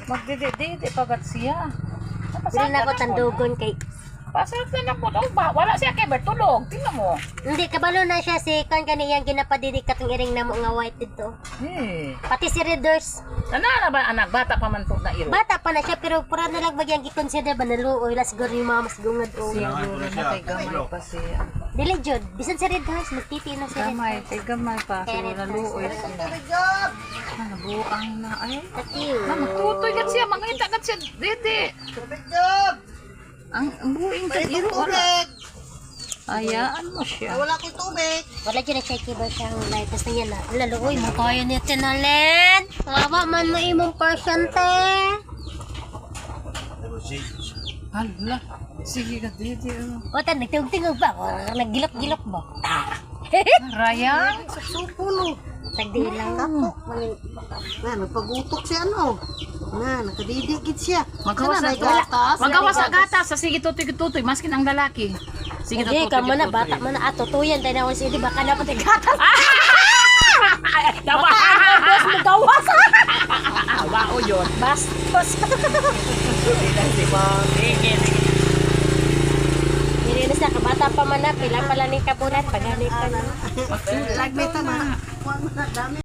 Magdididi pagat siya. Dili na ko tandugon kay Pasarap na po daw ba? Wala siya kay Bertulog. Tingnan mo. hindi kabalo na siya si kan kaniyang ginapadidi katong iring namo nga white dito. Pati si Readers. Ana na ba anak? Bata pa man po na iro. Bata pa na siya pero pura na lang bagyang gi-consider ba naluoy la siguro yung mga mas gungad o. Siguro na kay gamay pa siya. Dili jud bisan si Readers magtiti na si Readers. Gamay, kay gamay pa. Kay Siguro na luoy siya. Ano, buang na. Ay, Tatiu. magtutoy gat siya. Mangita gat siya. Dede. Ang buing kat iro. Wala. Ayaan mo siya. Wala ko tubig. Wala dyan na siya kiba siyang light. Tapos na yan na. Laluoy mo kaya niya tinalin. Wawa man mo imong pasyente. Hala. Sige ka, Dede. O tan, nagtungtingog ba? O naggilok-gilok ba? Rayang. Supulo. Tagdi lang. Kato. Na, nagpagutok siya ano. Na, nakadidigit siya. Magawas Sana, na may gatas. Magawas sa gatas. Sa sige tutoy-tutoy. Maskin ang lalaki. Sige Hindi, ka man na, bata man na. Tutuyan tayo na ako siya. Di ba ka na pati gatas? Dawa. Bas mo gawas. Wao yun. Bastos. Nirinis na, kabata pa man na. Pila pala ni kabulan. Paghanip ka na. Lagmay ta na. Dami.